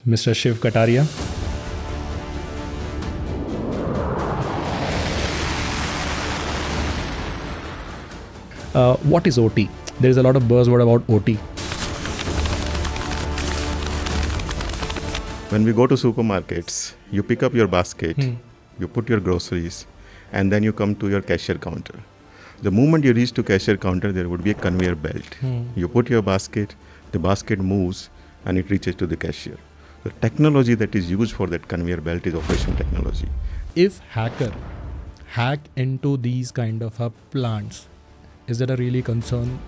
Mr. Shiv Kataria. What is OT? There is a lot of buzzword about OT. When we go to supermarkets, you pick up your basket, you put your groceries, and then you come to your cashier counter. The moment you reach to cashier counter, there would be a conveyor belt. You put your basket, the basket moves, and it reaches to the cashier. The technology that is used for that conveyor belt is operation technology. If hacker hack into these kind of plants, is that a really concern?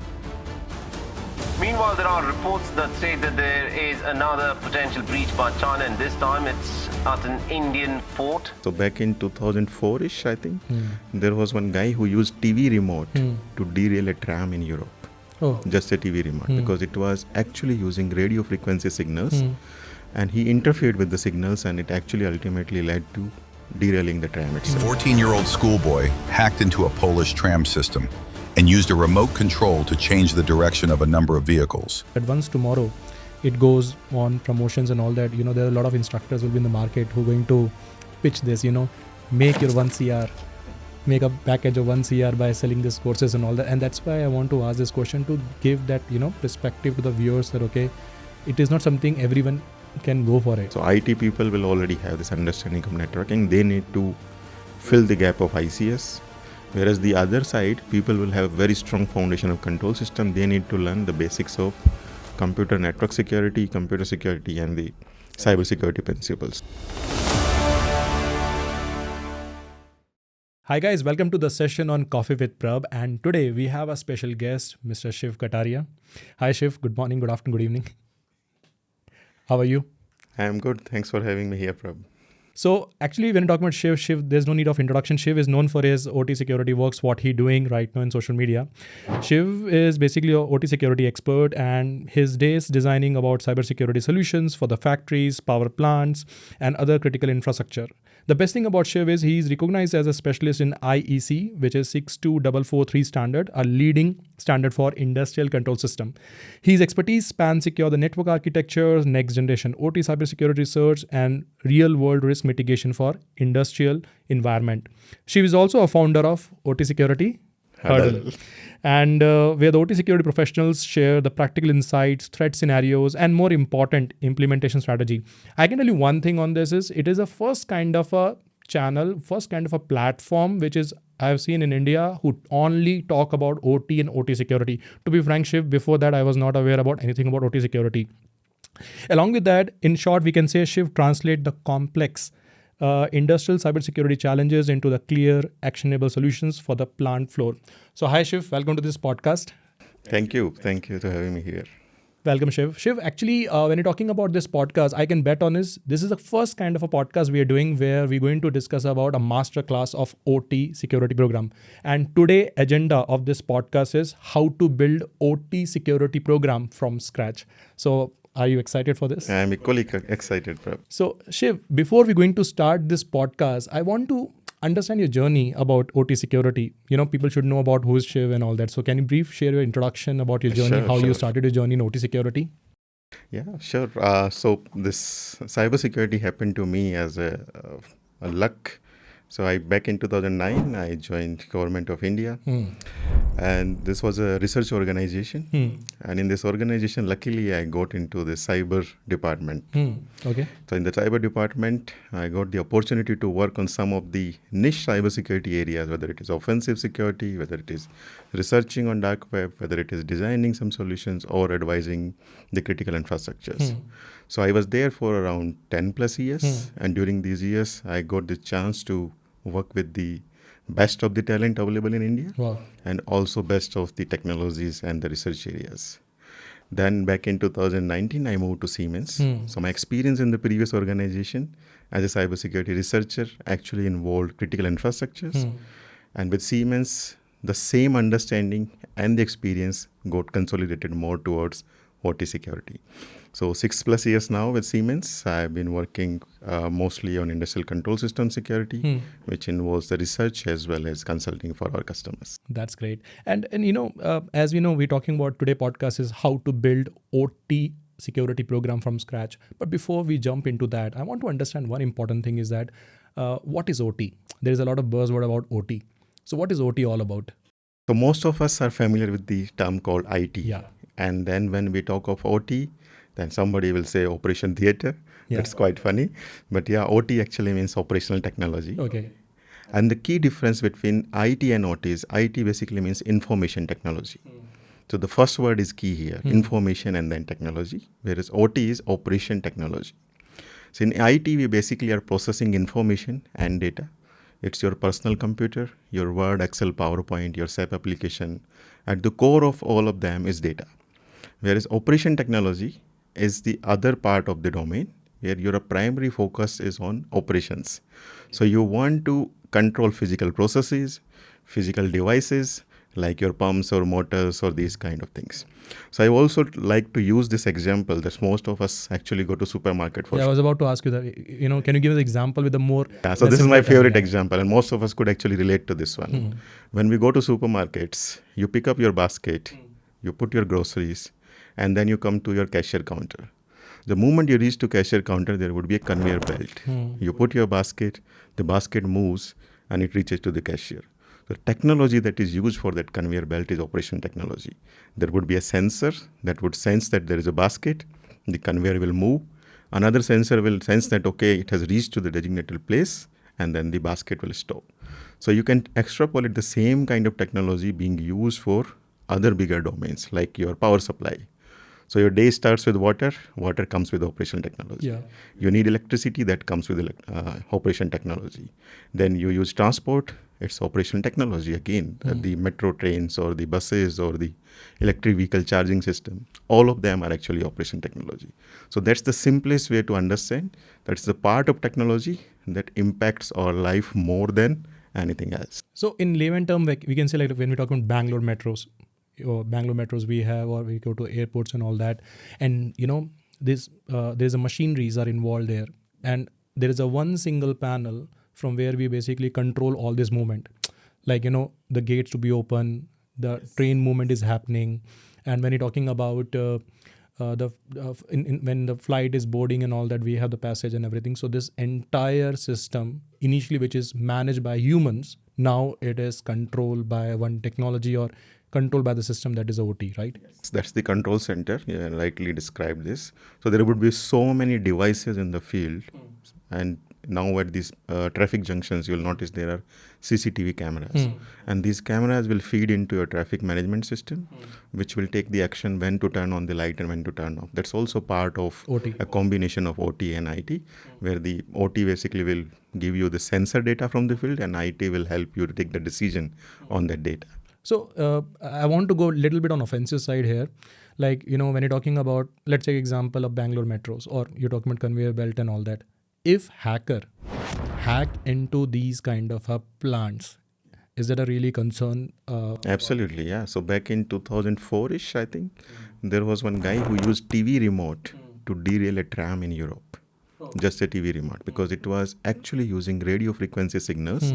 Meanwhile, there are reports that say that there is another potential breach by China, and this time it's at an Indian port. So back in 2004-ish, I think, there was one guy who used TV remote to derail a tram in Europe. Oh, Just a TV remote, because it was actually using radio frequency signals, and he interfered with the signals, and it actually ultimately led to derailing the tram itself. 14-year-old schoolboy hacked into a Polish tram system and used a remote control to change the direction of a number of vehicles. but once tomorrow it goes on promotions and all that, there are a lot of instructors will be in the market who are going to pitch this, make your 1 CR, make a package of 1 CR by selling these courses and all that. And that's why I want to ask this question, to give that, perspective to the viewers that, okay, it is not something everyone can go for it. So IT people will already have this understanding of networking. They need to fill the gap of ICS. Whereas the other side, people will have very strong foundation of control system. They need to learn the basics of computer network security, computer security, and the cyber security principles. Hi guys, welcome to the session on Coffee with Prab, and today we have a special guest, Mr. Shiv Kataria. Hi Shiv, good morning, good afternoon, good evening. How are you? I am good. Thanks for having me here, Prab. So actually, when you're talking about Shiv, there's no need of introduction. Shiv is known for his OT security works, what he's doing right now in social media. Shiv is basically an OT security expert, and his days designing about cybersecurity solutions for the factories, power plants, and other critical infrastructure. The best thing about Shiv is he's recognized as a specialist in IEC, which is 62443 standard, a leading standard for industrial control system. His expertise spans secure the network architecture, next generation OT cybersecurity research, and real world risk mitigation for industrial environment. Shiv is also a founder of OT Security Hurdle. And where the OT security professionals share the practical insights, threat scenarios, and more important, implementation strategy. I can tell you one thing on this is it is a first kind of a channel, first kind of a platform which is I have seen in India who only talk about OT and OT security. To be frank, Shiv, before that I was not aware about anything about OT security. Along with that, in short, we can say Shiv translate the complex industrial cybersecurity challenges into the clear, actionable solutions for the plant floor. So, hi Shiv, welcome to this podcast. Thank you. Thank you for having me here. Welcome, Shiv. Shiv, actually, when you're talking about this podcast, I can bet on this is the first kind of a podcast we are doing where we're going to discuss about a master class of OT security program. And today, agenda of this podcast is how to build OT security program from scratch. So, are you excited for this? I am equally excited, Prab. So, Shiv, before we're going to start this podcast, I want to understand your journey about OT security. People should know about who is Shiv and all that. So, can you share your introduction about your journey, how you started your journey in OT security? Yeah, sure. So this cybersecurity happened to me as a luck. So back in 2009, I joined Government of India, and this was a research organization. And in this organization, luckily, I got into the cyber department. Okay. So in the cyber department, I got the opportunity to work on some of the niche cybersecurity areas, whether it is offensive security, whether it is researching on dark web, whether it is designing some solutions or advising the critical infrastructures. So I was there for around 10 plus years. And during these years, I got the chance to work with the best of the talent available in India. Wow. And also best of the technologies and the research areas. Then back in 2019, I moved to Siemens. So my experience in the previous organization as a cybersecurity researcher actually involved critical infrastructures. And with Siemens, the same understanding and the experience got consolidated more towards OT security. So 6+ years now with Siemens, I've been working mostly on industrial control system security, which involves the research as well as consulting for our customers. That's great. And as we know, we're talking about today podcast is how to build OT security program from scratch. But before we jump into that, I want to understand one important thing is that what is OT? There is a lot of buzzword about OT. So what is OT all about? So most of us are familiar with the term called IT. Yeah. And then when we talk of OT, then somebody will say operation theater. Yeah. That's quite funny. But yeah, OT actually means operational technology. Okay. And the key difference between IT and OT is IT basically means information technology. So the first word is key here, information and then technology, whereas OT is operation technology. So in IT, we basically are processing information and data. It's your personal computer, your Word, Excel, PowerPoint, your SAP application. At the core of all of them is data. Whereas operation technology is the other part of the domain where your primary focus is on operations. So you want to control physical processes, physical devices, like your pumps or motors or these kind of things. So I also like to use this example that most of us actually go to supermarket for. Yeah, I was about to ask you that, can you give an example with a more... Yeah, so this is my favorite example, and most of us could actually relate to this one. When we go to supermarkets, you pick up your basket, you put your groceries, and then you come to your cashier counter. The moment you reach to cashier counter, there would be a conveyor belt. You put your basket, the basket moves, and it reaches to the cashier. The technology that is used for that conveyor belt is operation technology. There would be a sensor that would sense that there is a basket, the conveyor will move. Another sensor will sense that, okay, it has reached to the designated place, and then the basket will stop. So you can extrapolate the same kind of technology being used for other bigger domains, like your power supply. So your day starts with water comes with operational technology. Yeah. You need electricity, that comes with operation technology. Then you use transport, it's operational technology again. The metro trains or the buses or the electric vehicle charging system, all of them are actually operation technology. So that's the simplest way to understand. That's the part of technology that impacts our life more than anything else. So in layman term, we can say like when we talk about Bangalore metros, we have, or we go to airports and all that, and there's a machineries are involved there, and there is a one single panel from where we basically control all this movement, like the gates to be open, the train movement is happening, and when you're talking about when the flight is boarding and all that, we have the passage and everything. So this entire system initially, which is managed by humans, now it is controlled by one technology or controlled by the system that is OT, right? Yes, that's the control center. You rightly described this. So there would be so many devices in the field, and now at these traffic junctions, you'll notice there are CCTV cameras, and these cameras will feed into your traffic management system, which will take the action when to turn on the light and when to turn off. That's also part of OT. A combination of OT and IT, where the OT basically will give you the sensor data from the field, and IT will help you to take the decision on that data. So I want to go a little bit on offensive side here. Like, when you're talking about, let's take example of Bangalore metros, or you're talking about conveyor belt and all that. If hacker hack into these kind of plants, is that a really concern? Absolutely, yeah. So back in 2004-ish, I think, there was one guy who used TV remote to derail a tram in Europe. Just a TV remote, because it was actually using radio frequency signals.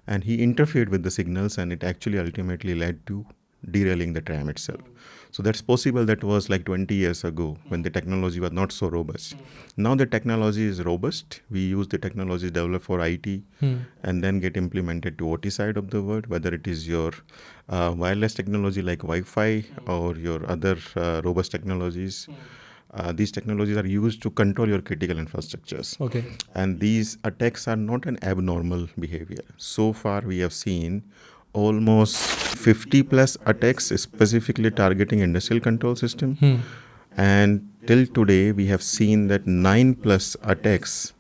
And he interfered with the signals, and it actually ultimately led to derailing the tram itself. So that's possible. That was like 20 years ago when the technology was not so robust. Now the technology is robust. We use the technology developed for IT and then get implemented to OT side of the world, whether it is your wireless technology like Wi-Fi or your other robust technologies. These technologies are used to control your critical infrastructures. Okay. And these attacks are not an abnormal behavior. So far, we have seen almost 50 plus attacks specifically targeting industrial control system. And till today, we have seen that 9 plus attacks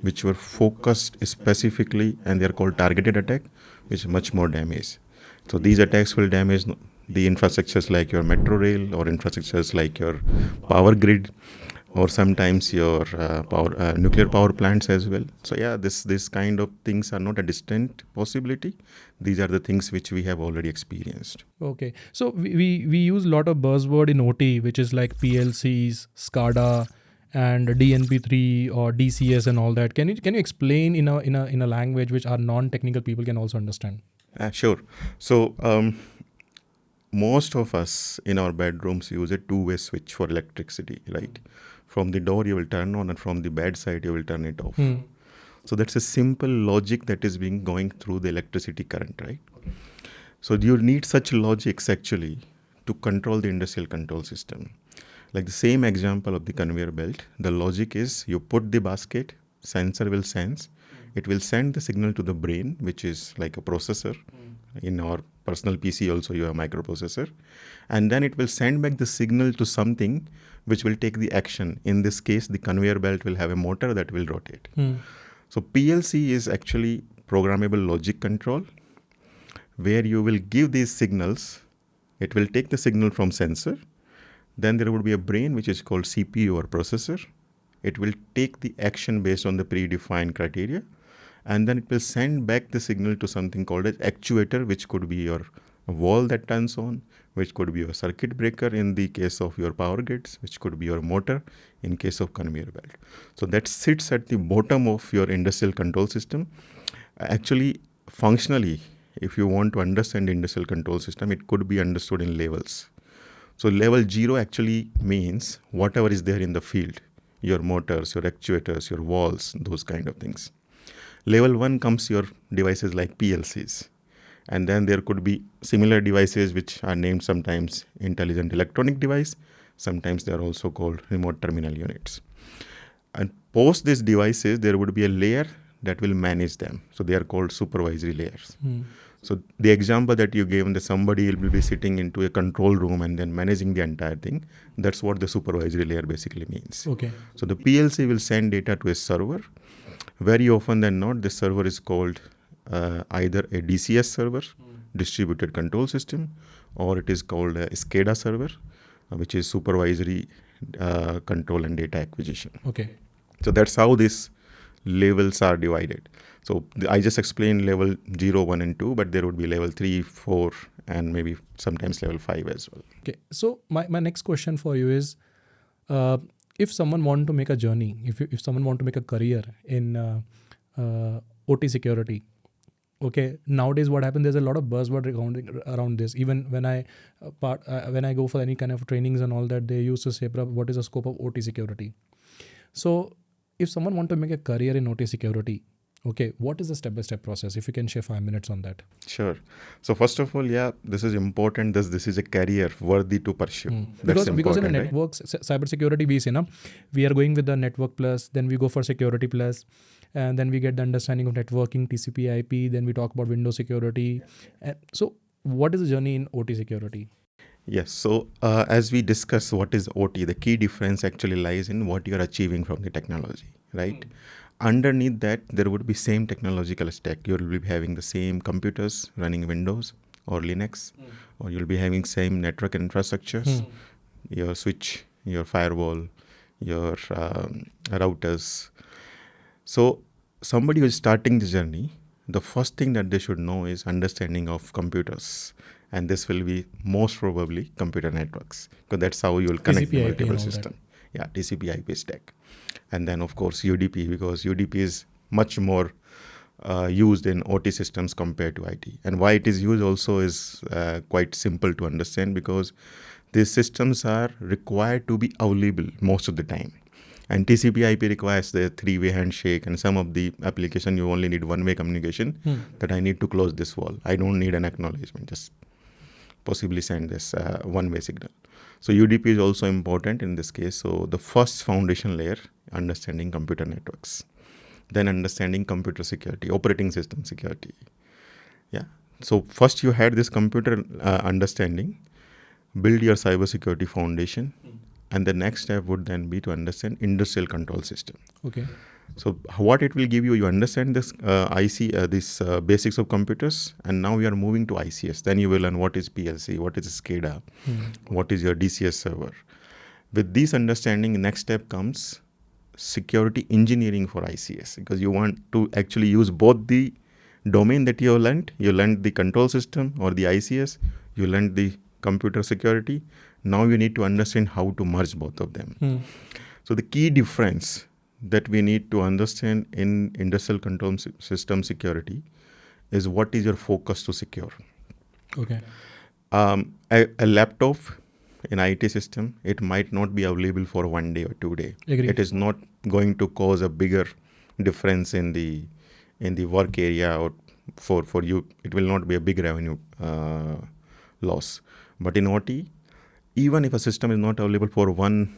which were focused specifically, and they are called targeted attack, which is much more damage. So these attacks will damage the infrastructures like your metro rail, or infrastructures like your power grid, or sometimes your nuclear power plants as well. So yeah, this kind of things are not a distant possibility. These are the things which we have already experienced. Okay. So we use a lot of buzzword in OT, which is like PLCs, SCADA, and DNP3 or DCS and all that. Can you explain in a language which our non-technical people can also understand? Sure. So most of us in our bedrooms use a two-way switch for electricity, right? From the door you will turn on, and from the bedside you will turn it off. So that's a simple logic that is being going through the electricity current, right? So you need such logics actually to control the industrial control system. Like the same example of the conveyor belt, the logic is you put the basket, sensor will sense, it will send the signal to the brain, which is like a processor. In our personal PC also you have a microprocessor. And then it will send back the signal to something which will take the action. In this case, the conveyor belt will have a motor that will rotate. So PLC is actually programmable logic control, where you will give these signals. It will take the signal from sensor. Then there would be a brain, which is called CPU or processor. It will take the action based on the predefined criteria. And then it will send back the signal to something called as actuator, which could be your valve that turns on, which could be your circuit breaker in the case of your power grids, which could be your motor in case of conveyor belt. So that sits at the bottom of your industrial control system. Actually, functionally, if you want to understand the industrial control system, it could be understood in levels. So level 0 actually means whatever is there in the field, your motors, your actuators, your valves, those kind of things. Level 1 comes your devices like PLCs. And then there could be similar devices which are named sometimes intelligent electronic device. Sometimes they are also called remote terminal units. And post these devices, there would be a layer that will manage them. So they are called supervisory layers. So the example that you gave, that somebody will be sitting into a control room and then managing the entire thing, that's what the supervisory layer basically means. Okay. So the PLC will send data to a server. Very often than not, this server is called either a DCS server, distributed control system, or it is called a SCADA server, which is supervisory control and data acquisition. Okay. So that's how these levels are divided. So I just explained level 0, 1 and 2, but there would be level 3, 4, and maybe sometimes level 5 as well. Okay. So my next question for you is, if someone want to make a journey, if someone want to make a career in OT security, okay, nowadays what happens, there's a lot of buzzword around this. Even when I go for any kind of trainings and all that, they used to say, what is the scope of OT security? So if someone want to make a career in OT security, okay, what is the step-by-step process? If you can share 5 minutes on that. Sure. So first of all, yeah, this is important. This is a career worthy to pursue. Because in a network, cybersecurity, we say, we are going with the network plus, then we go for security plus, and then we get the understanding of networking, TCP, IP, then we talk about Windows security. So what is the journey in OT security? Yes. So as we discuss what is OT, the key difference actually lies in what you are achieving from the technology, right? Underneath that, there would be same technological stack. You will be having the same computers running Windows or Linux, or you'll be having same network infrastructures, your switch, your firewall, your routers. So somebody who is starting the journey, the first thing that they should know is understanding of computers. And this will be most probably computer networks, because that's how you will connect the multiple systems. Yeah, TCP IP stack. And then, of course, UDP, because UDP is much more used in OT systems compared to IT. And why it is used also is quite simple to understand, because these systems are required to be available most of the time. And TCP IP requires the 3-way handshake, and some of the application you only need one-way communication, that I need to close this wall. I don't need an acknowledgement, just possibly send this one-way signal. So UDP is also important in this case. So the first foundation layer, understanding computer networks, then understanding computer security, operating system security. Yeah. So first you had this computer understanding, build your cybersecurity foundation, and the next step would then be to understand industrial control system. Okay. So what it will give you, you understand this this basics of computers, and now you are moving to ICS. Then you will learn what is PLC, what is SCADA, what is your DCS server. With this understanding, next step comes security engineering for ICS, because you want to actually use both the domain that you have learned. You learned the control system or the ICS, you learned the computer security. Now you need to understand how to merge both of them. So the key difference that we need to understand in industrial control system security is what is your focus to secure. Okay. A laptop in IT system, it might not be available for 1 day or 2 day. Agree. It is not going to cause a bigger difference in the work area, or for you, it will not be a big revenue loss. But in OT, even if a system is not available for 1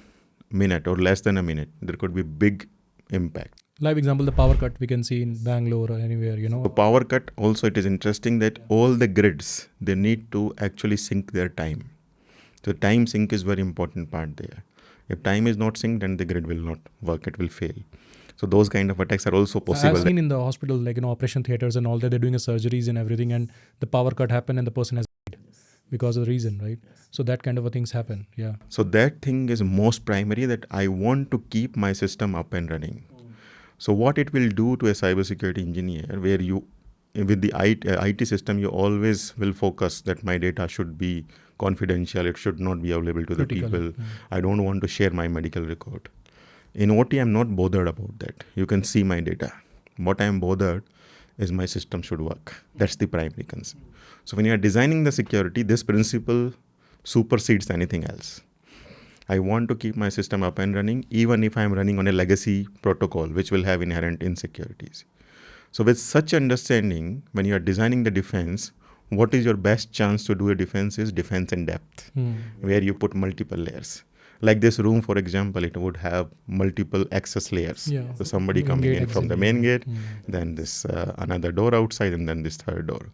minute or less than a minute, there could be big impact. Live example, the power cut we can see in Bangalore or anywhere, The power cut also, it is interesting that all the grids, they need to actually sync their time. So time sync is very important part there. If time is not synced, then the grid will not work, it will fail. So those kind of attacks are also possible. I've seen in the hospital, like, operation theaters and all that, they're doing surgeries and everything, and the power cut happened and the person has died because of the reason, right? So that kind of things happen, yeah. So that thing is most primary, that I want to keep my system up and running. So what it will do to a cybersecurity engineer, where you, with the IT system, you always will focus that my data should be confidential, it should not be available to Critical. the people. I don't want to share my medical record. In OT, I'm not bothered about that. You can see my data. What I'm bothered is my system should work. That's the primary concern. So when you are designing the security, this principle supersedes anything else. I want to keep my system up and running, even if I'm running on a legacy protocol, which will have inherent insecurities. So with such understanding, when you are designing the defense, what is your best chance to do a defense is defense in depth, where you put multiple layers. Like this room, for example, it would have multiple access layers. Yeah. So somebody Main coming gate, in from the exit. main gate, then this another door outside, and then this third door.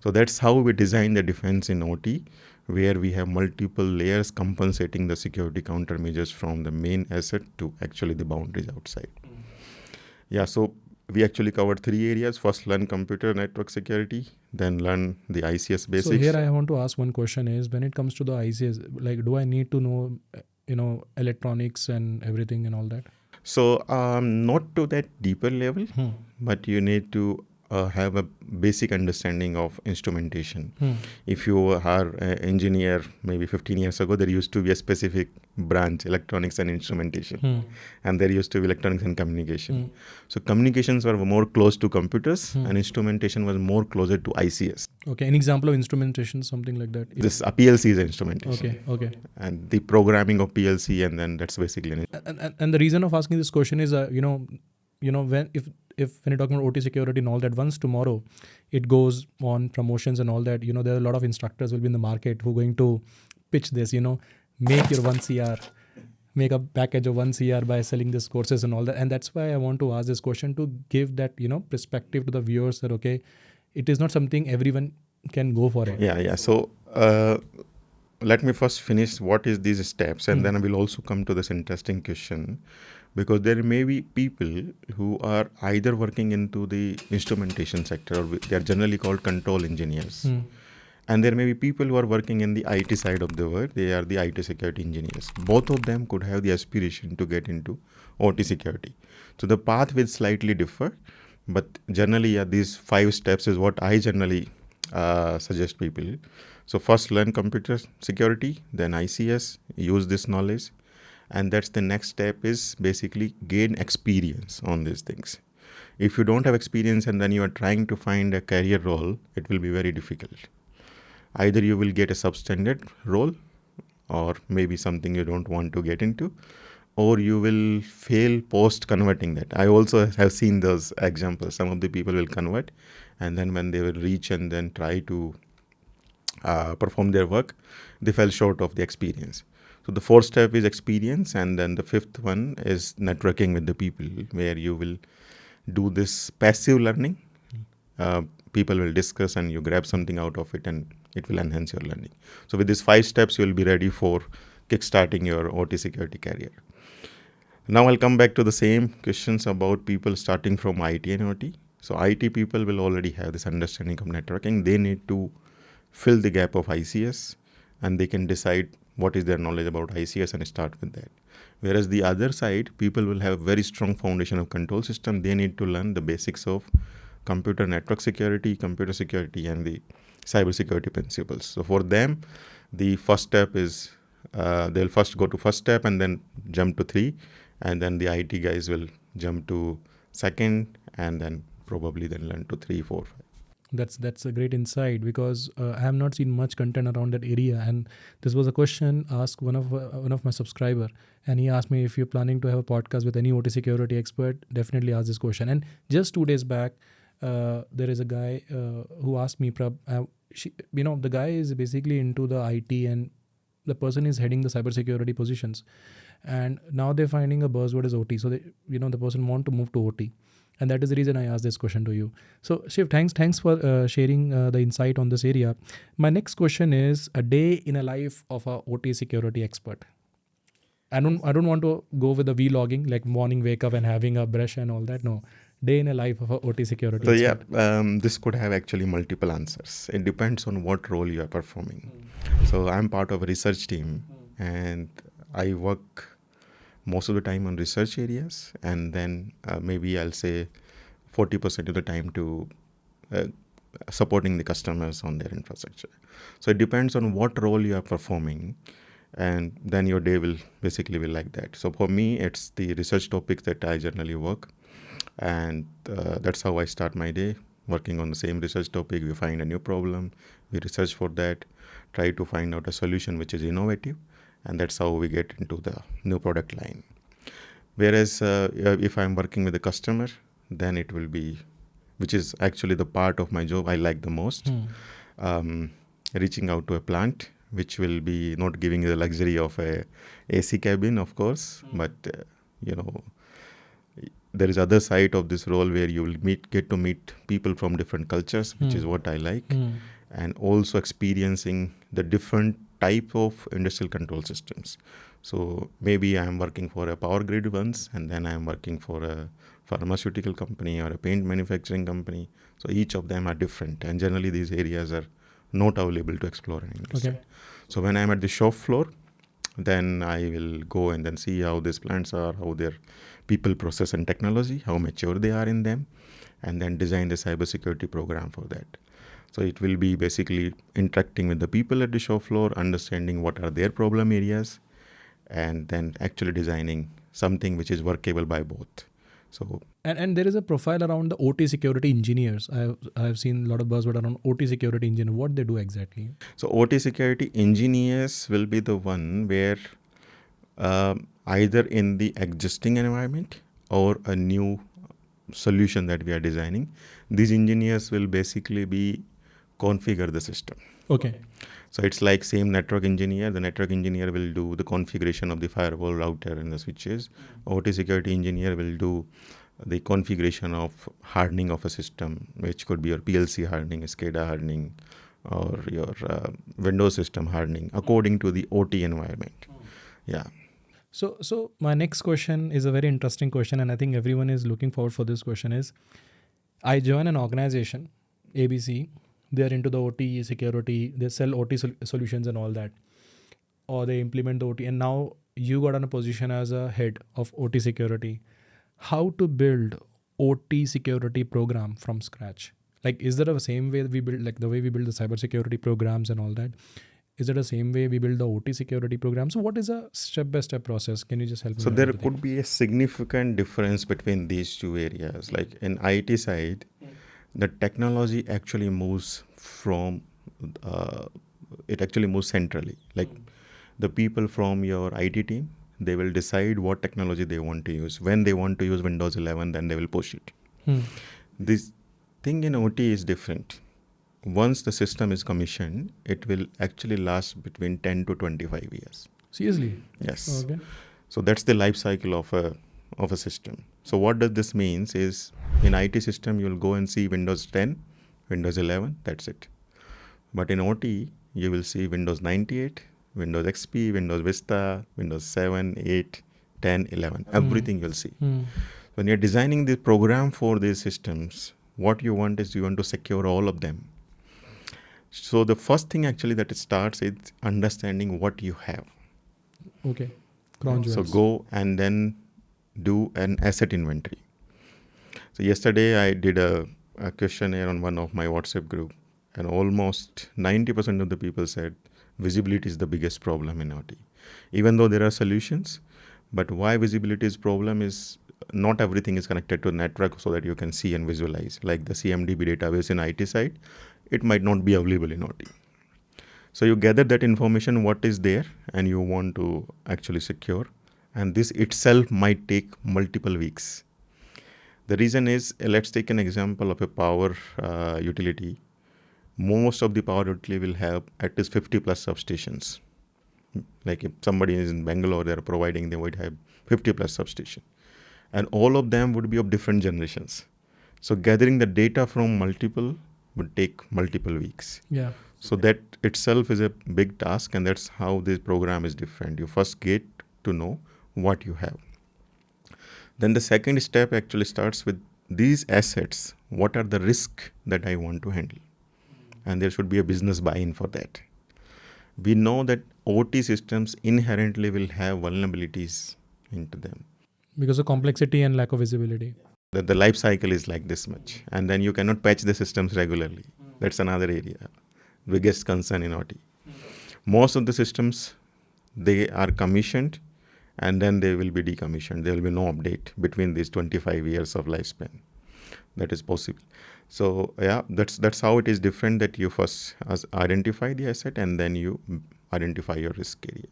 So that's how we design the defense in OT, where we have multiple layers compensating the security countermeasures from the main asset to actually the boundaries outside. Yeah, so we actually covered 3 areas. First, learn computer network security, then learn the ICS basics. So here I want to ask one question is, when it comes to the ICS, like, do I need to know, electronics and everything and all that? So not to that deeper level, but you need to have a basic understanding of instrumentation. If you are an engineer, maybe 15 years ago, there used to be a specific branch, electronics and instrumentation, and there used to be electronics and communication. So communications were more close to computers, and instrumentation was more closer to ICS. Okay, an example of instrumentation, something like that. This PLC is instrumentation. Okay. And the programming of PLC, and then that's basically And the reason of asking this question is, when when you're talking about OT security and all that, once tomorrow it goes on promotions and all that, there are a lot of instructors will be in the market who are going to pitch this, make your 1 CR, make a package of 1 CR by selling these courses and all that. And that's why I want to ask this question, to give that, perspective to the viewers that, okay, it is not something everyone can go for it. Yeah. So let me first finish what is these steps, and then I will also come to this interesting question, because there may be people who are either working into the instrumentation sector, or they are generally called control engineers. And there may be people who are working in the IT side of the world. They are the IT security engineers. Both of them could have the aspiration to get into OT security. So the path will slightly differ, but generally, these 5 steps is what I generally suggest people. So first, learn computer security, then ICS, use this knowledge. And that's the next step, is basically gain experience on these things. If you don't have experience and then you are trying to find a career role, it will be very difficult. Either you will get a substandard role, or maybe something you don't want to get into, or you will fail post converting that. I also have seen those examples. Some of the people will convert, and then when they will reach and then try to perform their work, they fell short of the experience. So the 4th step is experience, and then the 5th one is networking with the people, where you will do this passive learning. People will discuss and you grab something out of it, and it will enhance your learning. So with these 5 steps, you will be ready for kickstarting your OT security career. Now I'll come back to the same questions about people starting from IT and OT. So IT people will already have this understanding of networking. They need to fill the gap of ICS, and they can decide what is their knowledge about ICS and start with that. Whereas the other side, people will have very strong foundation of control system. They need to learn the basics of computer network security, computer security, and the cyber security principles. So for them, the first step is they'll first go to first step and then jump to 3, and then the IT guys will jump to second, and then probably then learn to 3, 4, 5. That's a great insight, because I have not seen much content around that area. And this was a question asked one of my subscriber, and he asked me, if you're planning to have a podcast with any OT security expert, definitely ask this question. And just 2 days back, there is a guy who asked me, the guy is basically into the IT, and the person is heading the cybersecurity positions, and now they're finding a buzzword is OT. So the person want to move to OT. And that is the reason I asked this question to you. So Shiv, thanks for sharing the insight on this area. My next question is a day in a life of a OT security expert. I don't want to go with the vlogging, like morning wake up and having a brush and all that. No, day in a life of a OT security expert. This could have actually multiple answers. It depends on what role you are performing. So I'm part of a research team, and I work most of the time on research areas, and then maybe I'll say 40% of the time to supporting the customers on their infrastructure. So it depends on what role you are performing, and then your day will basically be like that. So for me, it's the research topics that I generally work, and that's how I start my day, working on the same research topic. We find a new problem, we research for that, try to find out a solution which is innovative, and that's how we get into the new product line. Whereas if I'm working with a customer, then it will be, which is actually the part of my job I like the most, reaching out to a plant, which will be not giving you the luxury of a AC cabin, of course, but there is other side of this role where you will get to meet people from different cultures, which is what I like, and also experiencing the different type of industrial control systems. So maybe I'm working for a power grid once, and then I'm working for a pharmaceutical company or a paint manufacturing company. So each of them are different, and generally these areas are not available to explore in industry. Okay. So when I'm at the shop floor, then I will go and then see how these plants are, how their people, process and technology, how mature they are in them, and then design the cybersecurity program for that. So it will be basically interacting with the people at the shop floor, understanding what are their problem areas, and then actually designing something which is workable by both. So and there is a profile around the OT security engineers. I have seen a lot of buzzword around OT security engineer. What they do exactly? So OT security engineers will be the one where either in the existing environment or a new solution that we are designing, these engineers will basically be configure the system. Okay. So it's like same network engineer. The network engineer will do the configuration of the firewall, router and the switches. OT security engineer will do the configuration of hardening of a system, which could be your PLC hardening, SCADA hardening, or your Windows system hardening according to the OT environment. Yeah. So my next question is a very interesting question, and I think everyone is looking forward for this question is, I join an organization, ABC, they're into the OT security, they sell OT solutions and all that, or they implement the OT, and now you got on a position as a head of OT security. How to build OT security program from scratch? Like, is there a same way we build, like the way we build the cybersecurity programs and all that? Is it the same way we build the OT security program? So what is a step-by-step process? Can you just help me? So there could be a significant difference between these two areas. Like in IT side, the technology actually moves from, it actually moves centrally. Like the people from your IT team, they will decide what technology they want to use. When they want to use Windows 11, then they will push it. This thing in OT is different. Once the system is commissioned, it will actually last between 10 to 25 years. Seriously? Yes. Okay. So that's the life cycle of a system. So what does this means is, in IT system, you'll go and see Windows 10, Windows 11, that's it. But in OT, you will see Windows 98, Windows XP, Windows Vista, Windows 7, 8, 10, 11, everything you'll see. When you're designing the program for these systems, what you want is you want to secure all of them. So the first thing actually that it starts is understanding what you have. Okay. Crown So jewels. go and then do an asset inventory. So yesterday I did a questionnaire on one of my WhatsApp group, and almost 90% of the people said visibility is the biggest problem in OT. Even though there are solutions, but why visibility is problem is not everything is connected to the network so that you can see and visualize. Like the CMDB database in IT side, it might not be available in OT. So you gather that information, what is there, and you want to actually secure. And this itself might take multiple weeks. The reason is, let's take an example of a power utility. Most of the power utility will have at least 50 plus substations. Like if somebody is in Bangalore, they're providing, they would have 50 plus substation. And all of them would be of different generations. So gathering the data from multiple would take multiple weeks. Yeah. So that itself is a big task, and that's how this program is different. You first get to know what you have. Then the second step actually starts with these assets. What are the risks that I want to handle? And there should be a business buy-in for that. We know that OT systems inherently will have vulnerabilities into them. Because of complexity and lack of visibility. That the life cycle is like this much. And then you cannot patch the systems regularly. That's another area. Biggest concern in OT. Most of the systems, they are commissioned and then they will be decommissioned. There will be no update between these 25 years of lifespan. That is possible. So yeah, that's how it is different, that you first identify the asset and then you identify your risk area.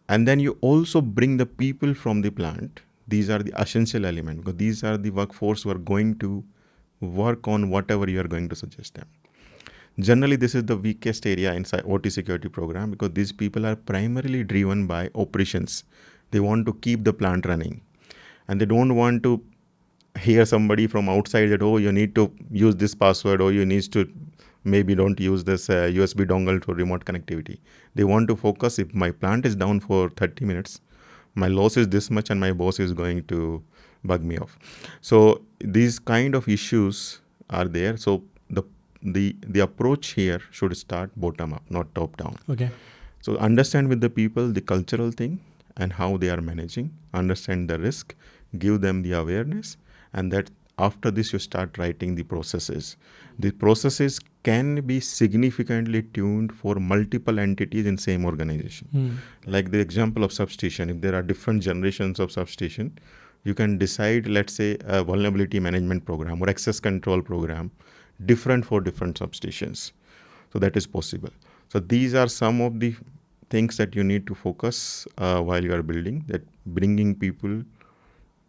And then you also bring the people from the plant. These are the essential elements, because these are the workforce who are going to work on whatever you are going to suggest them. Generally, this is the weakest area inside OT security program, because these people are primarily driven by operations. They want to keep the plant running, and they don't want to hear somebody from outside that, oh, you need to use this password, or you need to maybe don't use this USB dongle for remote connectivity. They want to focus, if my plant is down for 30 minutes, my loss is this much and my boss is going to bug me off. So these kind of issues are there. So the approach here should start bottom up, not top down. Okay. So understand with the people the cultural thing and how they are managing, understand the risk, give them the awareness, and that after this you start writing the processes. The processes can be significantly tuned for multiple entities in same organization. Like the example of substation, if there are different generations of substation, you can decide, let's say, a vulnerability management program or access control program, different for different substations. So that is possible. So these are some of the things that you need to focus while you are building, that bringing people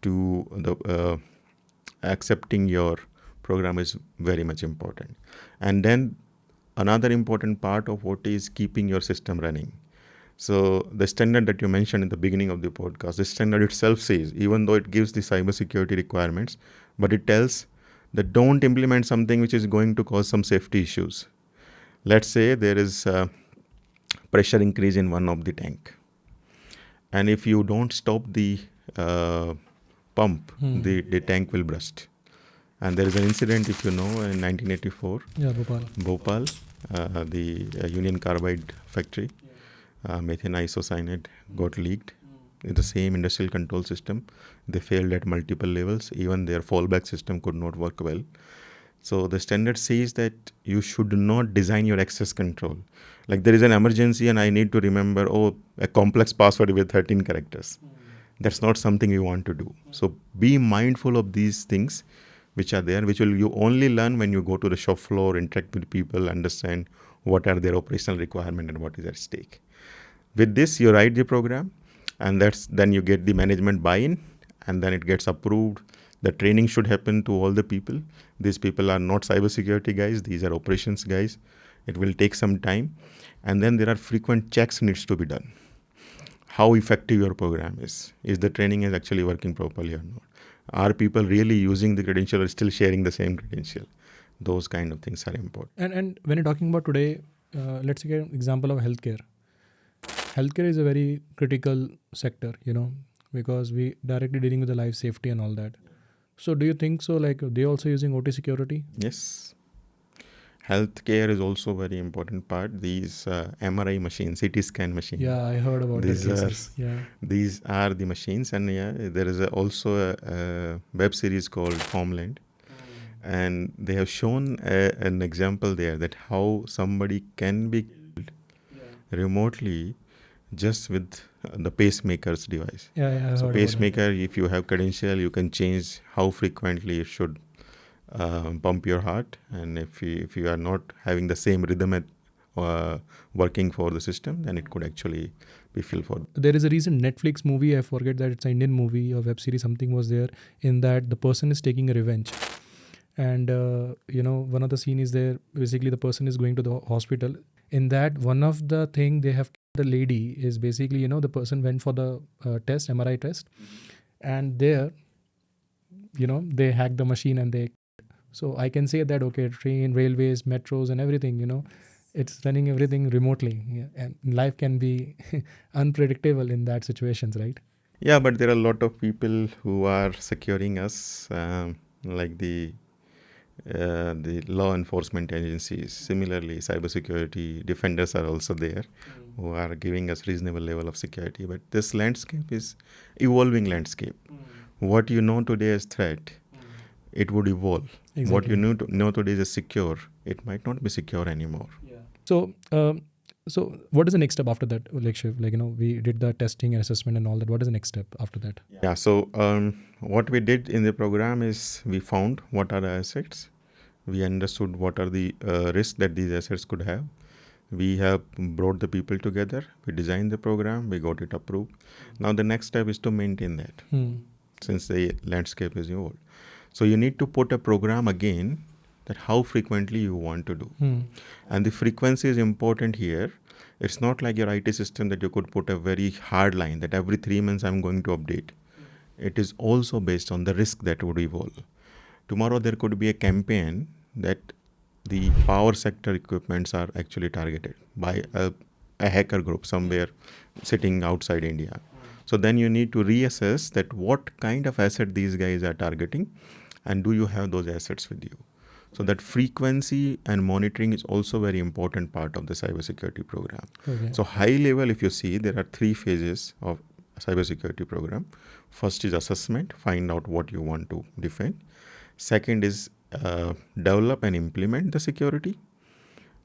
to the accepting your program is very much important. And then another important part of what is keeping your system running. So the standard that you mentioned in the beginning of the podcast, the standard itself says, even though it gives the cybersecurity requirements, but it tells that don't implement something which is going to cause some safety issues. Let's say there is pressure increase in one of the tank. And if you don't stop the pump, the tank will burst. And there is an incident, if you know, in 1984. Yeah, Bhopal, the Union Carbide factory, methane isocyanate got leaked. In the same industrial control system, they failed at multiple levels. Even their fallback system could not work well. So the standard says that you should not design your access control. Like there is an emergency and I need to remember, a complex password with 13 characters. That's not something you want to do. So be mindful of these things which are there, which will you only learn when you go to the shop floor, interact with people, understand what are their operational requirements and what is at stake. With this, you write the program, and then you get the management buy-in, and then it gets approved. The training should happen to all the people. These people are not cybersecurity guys. These are operations guys. It will take some time. And then there are frequent checks needs to be done. How effective your program is. Is the training is actually working properly or not? Are people really using the credential or still sharing the same credential? Those kind of things are important. And when you're talking about today, let's take an example of healthcare. Healthcare is a very critical sector, because we directly dealing with the life safety and all that. So do you think so, like they also using OT security? Yes. Healthcare is also a very important part. These MRI machines, CT scan machines. Yeah, I heard about these. Yeah. These are the machines, and there is also a web series called Homeland. And they have shown an example there that how somebody can be killed remotely just with the pacemaker's device. Yeah, I heard So about that. pacemaker, if you have credential, you can change how frequently it should pump your heart, and if you are not having the same rhythm at working for the system, then it could actually be filled for. There is a recent Netflix movie, I forget that it's an Indian movie or web series, something was there, in that the person is taking a revenge. And, one of the scene is there, basically the person is going to the hospital. In that, one of the thing they have, the lady is basically, the person went for the test, MRI test. And there, they hacked the machine and they. So I can say that, okay, train, railways, metros and everything, it's running everything remotely. Yeah. And life can be unpredictable in that situations, right? Yeah, but there are a lot of people who are securing us, like the law enforcement agencies. Similarly, cybersecurity defenders are also there, who are giving us reasonable level of security. But this landscape is evolving landscape. What you know today as threat, it would evolve. Exactly. What you know today is secure, it might not be secure anymore. So, so what is the next step after that? Like, Shiv, we did the testing and assessment and all that. What is the next step after that? Yeah, so what we did in the program is we found what are the assets. We understood what are the risks that these assets could have. We have brought the people together. We designed the program. We got it approved. Now the next step is to maintain that, since the landscape is evolved. So you need to put a program again that how frequently you want to do. And the frequency is important here. It's not like your IT system that you could put a very hard line that every 3 months I'm going to update. It is also based on the risk that would evolve. Tomorrow there could be a campaign that the power sector equipments are actually targeted by a hacker group somewhere sitting outside India. So then you need to reassess that what kind of asset these guys are targeting, and do you have those assets with you. So that frequency and monitoring is also very important part of the cybersecurity program. Okay. So high level, if you see, there are 3 phases of cybersecurity program. First is assessment, find out what you want to defend. Second is develop and implement the security.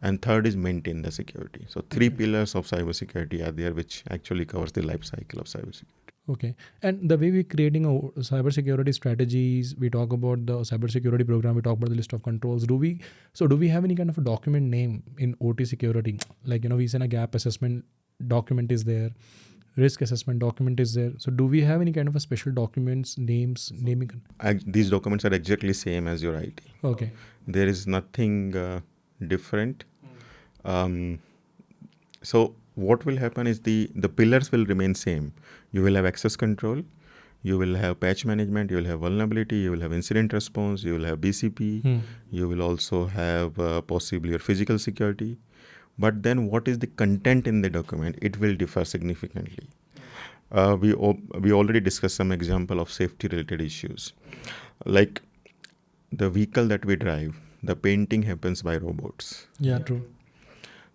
And third is maintain the security. So 3 pillars of cybersecurity are there, which actually covers the life cycle of cybersecurity. Okay. And the way we're creating a cybersecurity strategies, we talk about the cybersecurity program, we talk about the list of controls. Do we have any kind of a document name in OT security? Like, we send a gap assessment document is there, risk assessment document is there. So do we have any kind of a special documents, names, naming? These documents are exactly same as your IT. Okay. There is nothing different. So what will happen is the pillars will remain same. You will have access control, you will have patch management, you will have vulnerability, you will have incident response, you will have BCP, you will also have possibly your physical security. But then what is the content in the document? It will differ significantly. We already discussed some example of safety related issues. Like the vehicle that we drive, the painting happens by robots. Yeah, true.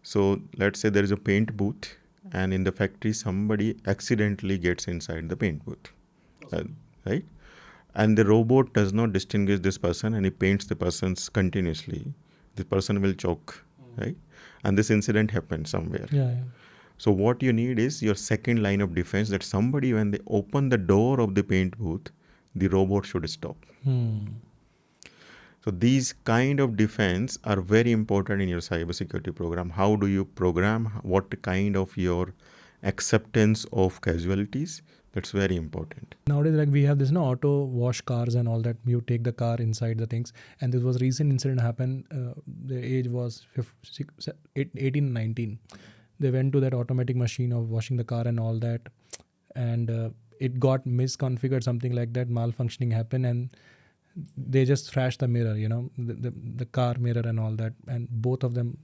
So let's say there is a paint booth, and in the factory somebody accidentally gets inside the paint booth, right? And the robot does not distinguish this person, and he paints the persons continuously. The person will choke, right? And this incident happened somewhere. Yeah. So what you need is your second line of defense, that somebody, when they open the door of the paint booth, the robot should stop. So these kind of defense are very important in your cybersecurity program. How do you program? What kind of your acceptance of casualties? That's very important. Nowadays, like we have this auto wash cars and all that. You take the car inside the things. And this was a recent incident happened. The age was 18, 19. They went to that automatic machine of washing the car and all that. And it got misconfigured, something like that. Malfunctioning happened, and they just thrashed the mirror, the car mirror and all that. And both of them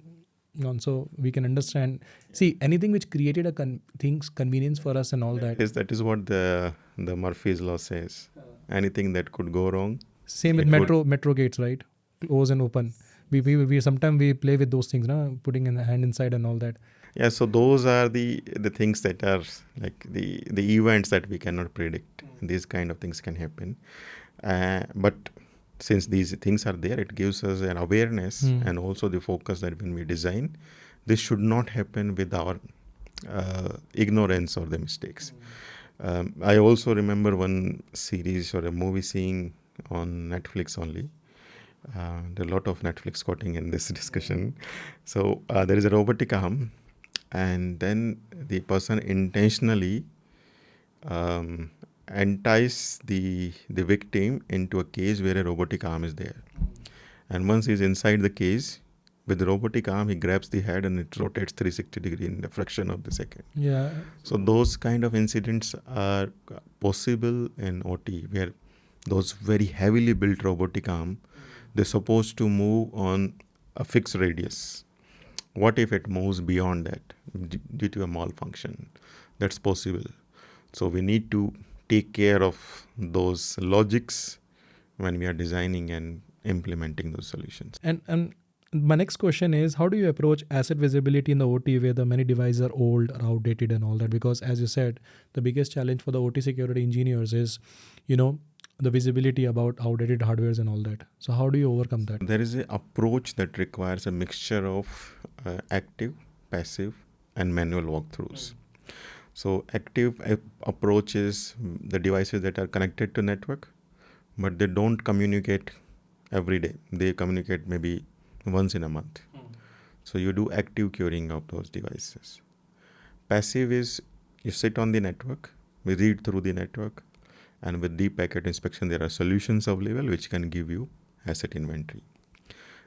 gone. So we can understand. See, anything which created a convenience for us and all that. That is what the Murphy's law says. Anything that could go wrong. Same with metro gates, right? Close and open. We sometimes we play with those things, putting in the hand inside and all that. Yeah, so those are the things that are like the events that we cannot predict. These kind of things can happen. But since these things are there, it gives us an awareness and also the focus that when we design, this should not happen with our ignorance or the mistakes. I also remember one series or a movie seeing on Netflix only. There are a lot of Netflix quoting in this discussion. So there is a robotic arm, and then the person intentionally entice the victim into a cage where a robotic arm is there. And once he's inside the cage, with the robotic arm, he grabs the head and it rotates 360 degrees in a fraction of the second. Yeah. So those kind of incidents are possible in OT, where those very heavily built robotic arm, they're supposed to move on a fixed radius. What if it moves beyond that due to a malfunction? That's possible. So we need to take care of those logics when we are designing and implementing those solutions. And my next question is, how do you approach asset visibility in the OT where the many devices are old or outdated and all that? Because as you said, the biggest challenge for the OT security engineers is, the visibility about outdated hardwares and all that. So how do you overcome that? There is an approach that requires a mixture of active, passive, and manual walkthroughs. So active approach is the devices that are connected to network, but they don't communicate every day. They communicate maybe once in a month. So you do active curing of those devices. Passive is you sit on the network, we read through the network, and with deep packet inspection, there are solutions available which can give you asset inventory.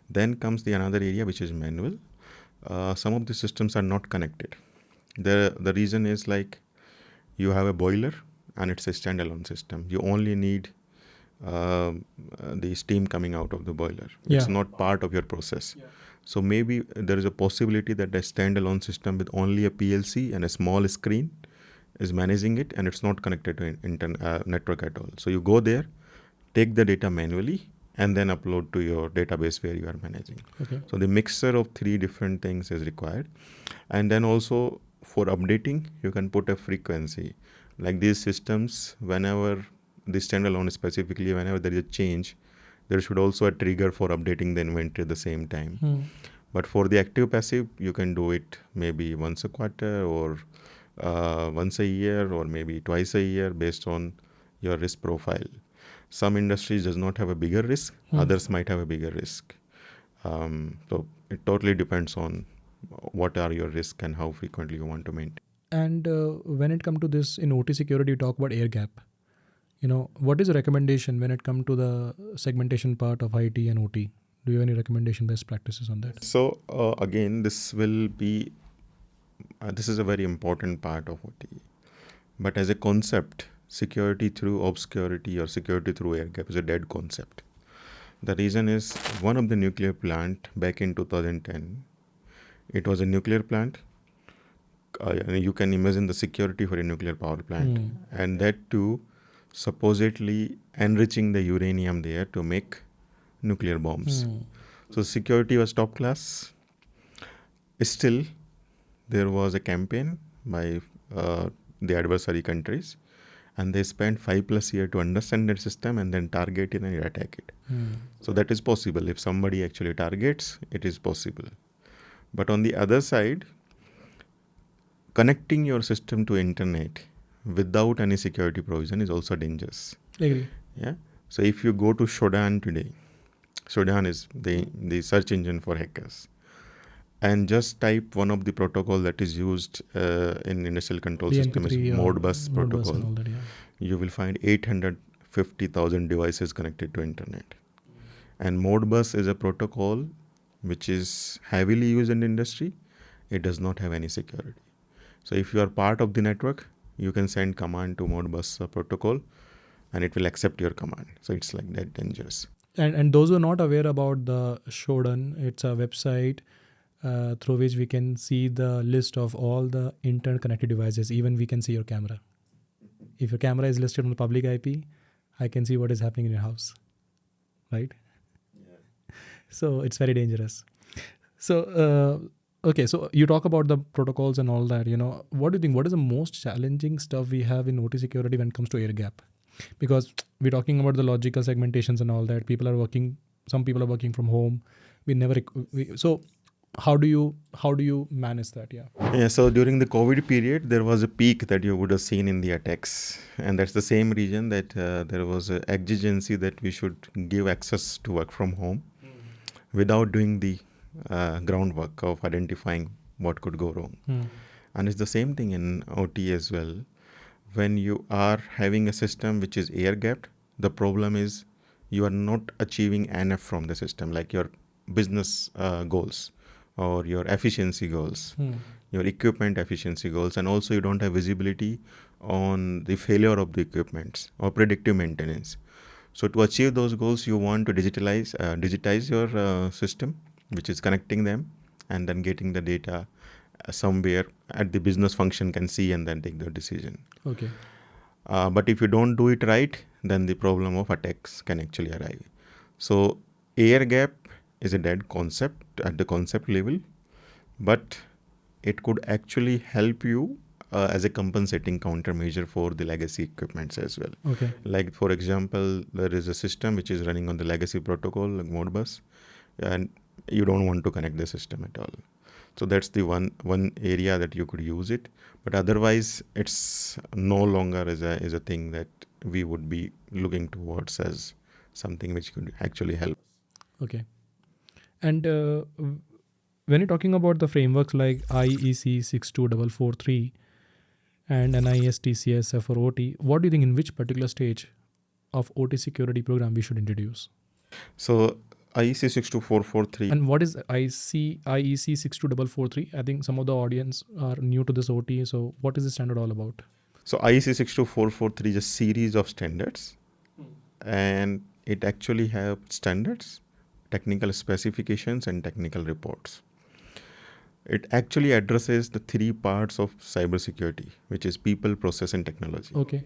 Then comes the another area which is manual. Some of the systems are not connected. The reason is like you have a boiler and it's a standalone system. You only need the steam coming out of the boiler. Yeah. It's not part of your process. Yeah. So maybe there is a possibility that a standalone system with only a PLC and a small screen is managing it, and it's not connected to network at all. So you go there, take the data manually, and then upload to your database where you are managing. Okay. So the mixture of three different things is required. And then also for updating, you can put a frequency. Like these systems, whenever the standalone specifically, whenever there is a change, there should also a trigger for updating the inventory at the same time. But for the active passive, you can do it maybe once a quarter or once a year or maybe twice a year based on your risk profile. Some industries does not have a bigger risk, others might have a bigger risk. So it totally depends on what are your risks and how frequently you want to maintain. And when it comes to this in OT security, you talk about air gap. What is the recommendation when it comes to the segmentation part of IT and OT? Do you have any recommendation, best practices on that? So again, this will be, this is a very important part of OT. But as a concept, security through obscurity or security through air gap is a dead concept. The reason is one of the nuclear plant back in 2010, it was a nuclear plant. You can imagine the security for a nuclear power plant. And that too, supposedly enriching the uranium there to make nuclear bombs. So security was top class. Still, there was a campaign by the adversary countries, and they spent 5+ years to understand their system and then target it and attack it. So that is possible. If somebody actually targets, it is possible. But on the other side, connecting your system to internet without any security provision is also dangerous. Agree. Yeah. So if you go to Shodan today, Shodan is the search engine for hackers, and just type one of the protocol that is used in industrial control system is Modbus protocol. And all that, You will find 850,000 devices connected to internet. And Modbus is a protocol which is heavily used in the industry. It does not have any security. So if you are part of the network, you can send command to Modbus protocol and it will accept your command. So it's like that dangerous. And those who are not aware about the Shodan, it's a website through which we can see the list of all the interconnected devices. Even we can see your camera. If your camera is listed on the public IP, I can see what is happening in your house, right? Yeah. So it's very dangerous. So, okay, so you talk about the protocols and all that, what do you think, what is the most challenging stuff we have in OT security when it comes to air gap? Because we're talking about the logical segmentations and all that. Some people are working from home. So how do you manage that? Yeah, so during the COVID period, there was a peak that you would have seen in the attacks. And that's the same reason that there was an exigency that we should give access to work from home without doing the groundwork of identifying what could go wrong. And it's the same thing in OT as well. When you are having a system which is air-gapped, the problem is you are not achieving enough from the system, like your business goals or your efficiency goals, your equipment efficiency goals, and also you don't have visibility on the failure of the equipments or predictive maintenance. So to achieve those goals, you want to digitize your system, which is connecting them and then getting the data somewhere at the business function can see and then take the decision. Okay. But if you don't do it right, then the problem of attacks can actually arrive. So air gap is a dead concept at the concept level, but it could actually help you as a compensating countermeasure for the legacy equipments as well. Okay. Like for example, there is a system which is running on the legacy protocol, like Modbus, and you don't want to connect the system at all. So that's the one area that you could use it, but otherwise it's no longer is a thing that we would be looking towards as something which could actually help. Okay. And when you're talking about the frameworks like IEC 62443 and NIST CSF for OT, what do you think in which particular stage of OT security program we should introduce? So IEC 62443. And what is IEC 62443? I think some of the audience are new to this OT. So what is the standard all about? So IEC 62443 is a series of standards, and it actually have standards, technical specifications, and technical reports. It actually addresses the three parts of cybersecurity, which is people, process, and technology. Okay.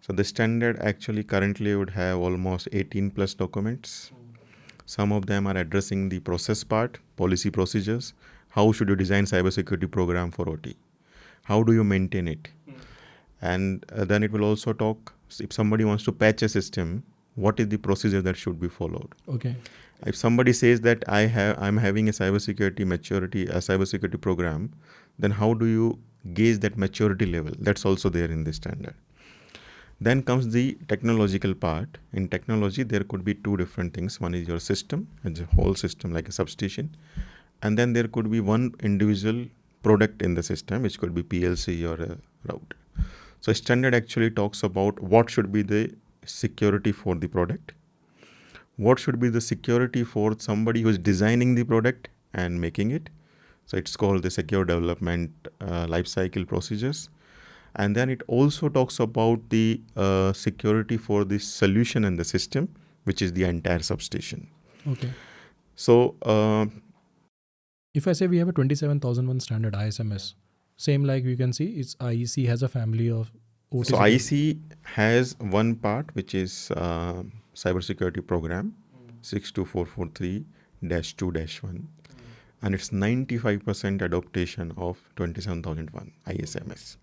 So the standard actually currently would have almost 18 plus documents. Some of them are addressing the process part, policy procedures. How should you design cybersecurity program for OT? How do you maintain it? And then it will also talk, if somebody wants to patch a system, what is the procedure that should be followed? Okay. If somebody says that I'm having a cybersecurity program, then how do you gauge that maturity level? That's also there in the standard. Then comes the technological part. In technology, there could be two different things. One is your system, as a whole system like a substation. And then there could be one individual product in the system, which could be PLC or a router. So standard actually talks about what should be the security for the product, what should be the security for somebody who is designing the product and making it. So it's called the secure development lifecycle procedures. And then it also talks about the security for the solution and the system, which is the entire substation. Okay. So if I say we have a 27001 standard ISMS, same like you can see, it's IEC has a family of OT. So IEC has one part which is cybersecurity program 62443-2-1, and it's 95% adaptation of 27001 ISMS.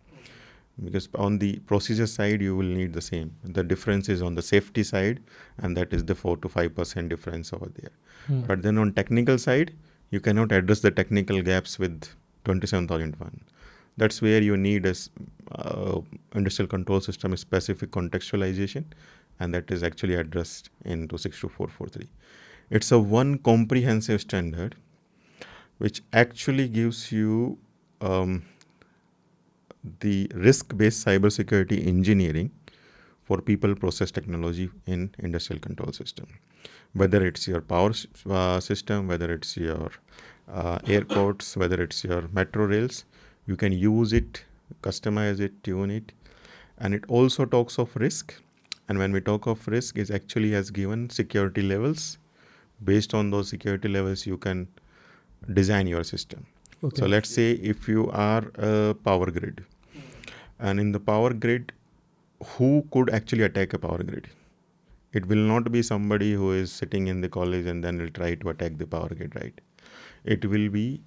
Because on the procedure side, you will need the same. The difference is on the safety side, and that is the 4 to 5% difference over there. But then on technical side, you cannot address the technical gaps with 27001. That's where you need a industrial control system specific contextualization, and that is actually addressed into 62443. It's a one comprehensive standard which actually gives you the risk-based cybersecurity engineering for people, process, technology in industrial control system. Whether it's your power system, whether it's your airports, whether it's your metro rails, you can use it, customize it, tune it. And it also talks of risk. And when we talk of risk, it actually has given security levels. Based on those security levels, you can design your system. Okay. So let's say if you are a power grid, and in the power grid, who could actually attack a power grid? It will not be somebody who is sitting in the college and then will try to attack the power grid, right? It will be,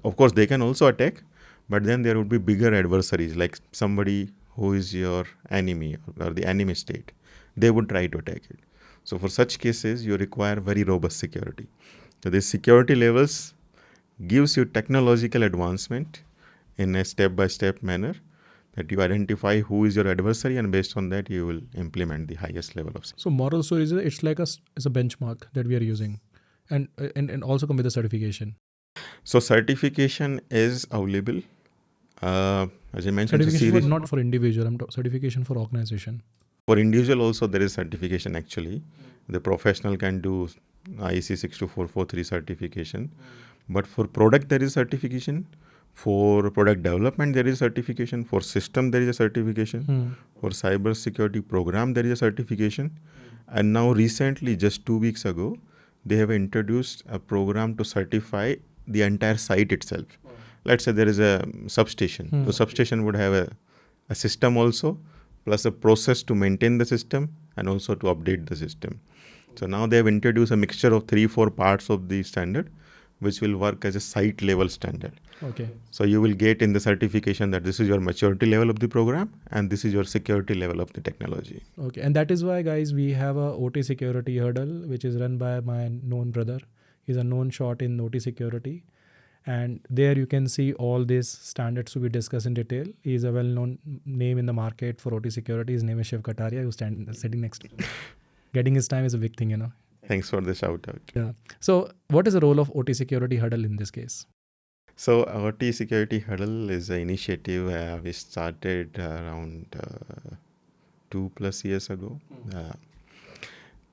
of course, they can also attack, but then there would be bigger adversaries, like somebody who is your enemy or the enemy state. They would try to attack it. So for such cases, you require very robust security. So these security levels gives you technological advancement in a step-by-step manner, that you identify who is your adversary, and based on that you will implement the highest level of. So moral stories, it's like it's a benchmark that we are using, and also come with a certification. So certification is available. As I mentioned, Certification not for individual, certification for organization. For individual also there is certification actually. The professional can do IEC 62443 certification. But for product there is certification. For product development there is certification. For system there is a certification. For cyber security program there is a certification. And now recently, just 2 weeks ago, they have introduced a program to certify the entire site itself. Let's say there is a substation. The substation would have a system also, plus a process to maintain the system and also to update the system. So now they have introduced a mixture of 3-4 parts of the standard, which will work as a site level standard. Okay. So you will get in the certification that this is your maturity level of the program and this is your security level of the technology. Okay. And that is why, guys, we have a OT security hurdle, which is run by my known brother. He's a known shot in OT security. And there you can see all these standards to be discussed in detail. He is a well-known name in the market for OT security. His name is Shiv Kataria, who's sitting next to me. Getting his time is a big thing, you know. Thanks for the shout out. Yeah. So what is the role of OT security hurdle in this case? So OT security hurdle is an initiative we started around 2+ years ago.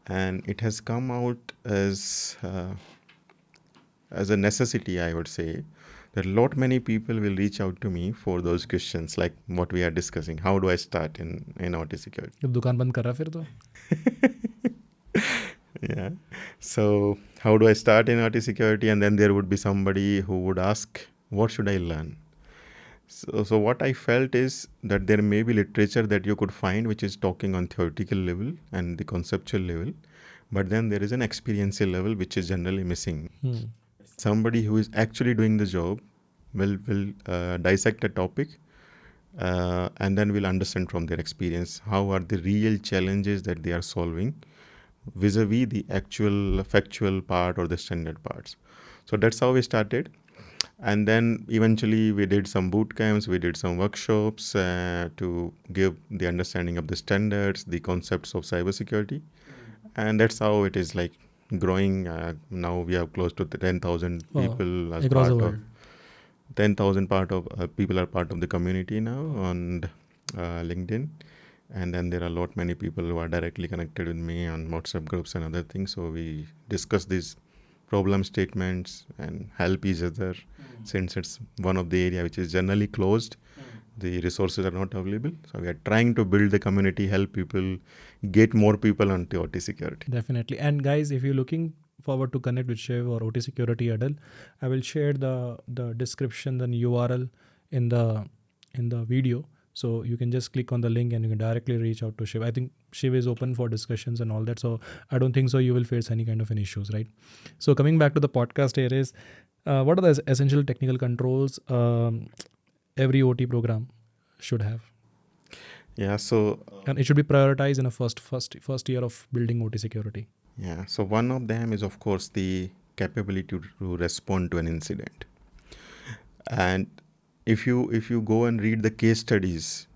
And it has come out as a necessity, I would say, that many people will reach out to me for those questions like what we are discussing. How do I start in OT security? जब दुकान बंद कर रहा फिर तो Yeah. So how do I start in OT security? And then there would be somebody who would ask, what should I learn? So what I felt is that there may be literature that you could find which is talking on theoretical level and the conceptual level, but then there is an experiential level which is generally missing. Somebody who is actually doing the job will dissect a topic and then will understand from their experience how are the real challenges that they are solving vis-a-vis the actual factual part or the standard parts. So that's how we started. And then eventually we did some boot camps, we did some workshops to give the understanding of the standards, the concepts of cybersecurity. And that's how it is like growing. Now we have close to 10,000 people as across part the of world. 10,000 people are part of the community now on LinkedIn. And then there are many people who are directly connected with me on WhatsApp groups and other things. So we discuss these problem statements and help each other. Since it's one of the area which is generally closed, the resources are not available. So we are trying to build the community, help people, get more people onto OT security. Definitely. And guys, if you're looking forward to connect with Shiv or OT security hurdle, I will share the description, the URL in the video. So you can just click on the link and you can directly reach out to Shiv. I think Shiv is open for discussions and all that. So I don't think so you will face any kind of any issues, right? So coming back to the podcast here is, what are the essential technical controls every OT program should have? Yeah, so... and it should be prioritized in a first year of building OT security. Yeah, so one of them is, of course, the capability to respond to an incident. And if you go and read the case studies,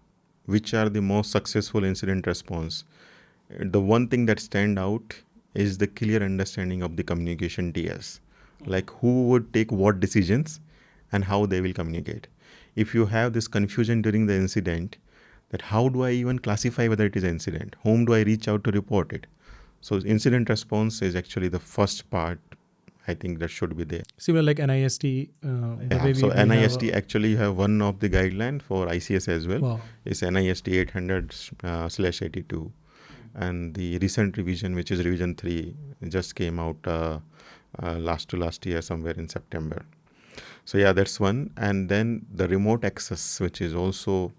which are the most successful incident response, the one thing that stand out is the clear understanding of the communication tiers, like who would take what decisions and how they will communicate. If you have this confusion during the incident, that how do I even classify whether it is an incident? Whom do I reach out to report it? So incident response is actually the first part, I think, that should be there. Similar like NIST. So NIST actually have one of the guideline for ICS as well. Wow. It's NIST 800/82. And the recent revision, which is revision 3, just came out last year somewhere in September. So yeah, that's one. And then the remote access, which is also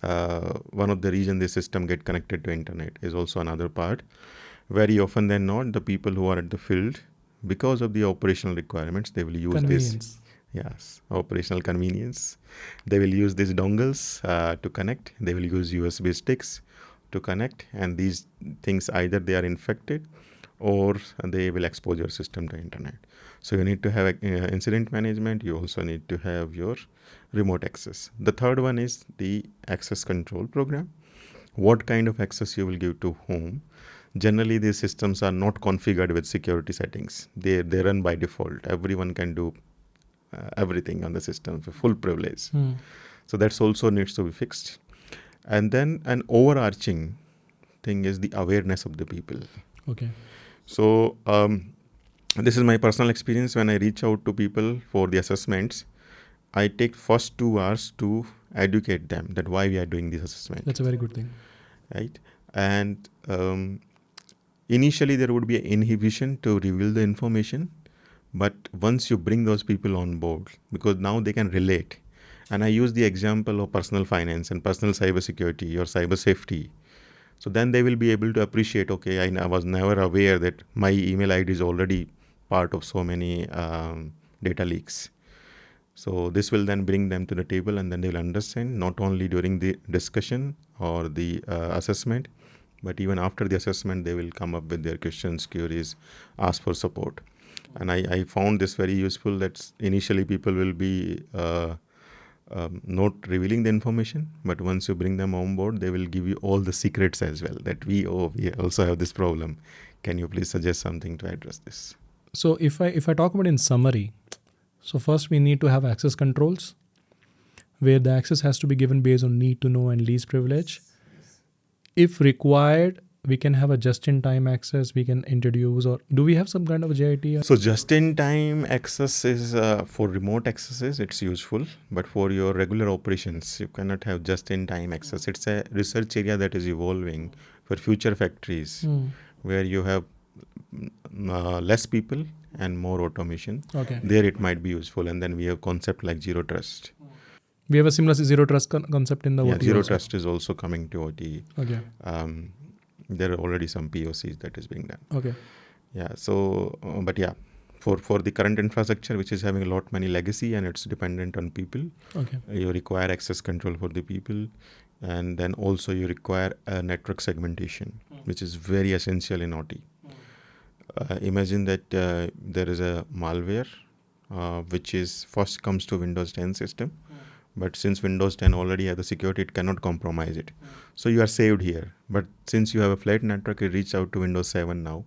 one of the reason the system get connected to internet, is also another part. Very often than not, the people who are at the field, because of the operational requirements, they will use this. Yes, operational convenience. They will use these dongles to connect. They will use USB sticks to connect. And these things, either they are infected or they will expose your system to internet. So you need to have incident management. You also need to have your remote access. The third one is the access control program. What kind of access you will give to whom? Generally, these systems are not configured with security settings. They run by default. Everyone can do everything on the system for full privilege. So that's also needs to be fixed. And then an overarching thing is the awareness of the people. Okay. So this is my personal experience. When I reach out to people for the assessments, I take first 2 hours to educate them that why we are doing this assessment. That's a very good thing. Right? And initially there would be an inhibition to reveal the information. But once you bring those people on board, because now they can relate. And I use the example of personal finance and personal cybersecurity or cyber safety. So then they will be able to appreciate, okay, I was never aware that my email ID is already part of so many data leaks. So this will then bring them to the table, and then they will understand not only during the discussion or the assessment, but even after the assessment, they will come up with their questions, queries, ask for support. And I found this very useful that initially people will be not revealing the information, but once you bring them on board, they will give you all the secrets as well, that we also have this problem. Can you please suggest something to address this? So if I talk about in summary, so first we need to have access controls where the access has to be given based on need to know and least privilege. If required, we can have a just-in-time access we can introduce, or do we have some kind of a JIT? So just-in-time access is for remote accesses, it's useful, but for your regular operations, you cannot have just-in-time access. It's a research area that is evolving for future factories where you have less people and more automation. Okay. There it might be useful, and then we have concept like zero trust. We have a similar zero trust concept in the OT. Zero also. trust is also coming to OT. Okay. There are already some POCs that is being done. Okay. Yeah. So, but yeah, for the current infrastructure, which is having a lot many legacy and it's dependent on people, Okay. you require access control for the people, and then also you require a network segmentation, which is very essential in OT. Imagine that there is a malware which is first comes to Windows 10 system. But since Windows 10 already has the security, it cannot compromise it. So you are saved here. But since you have a flat network, it reached out to Windows 7 now,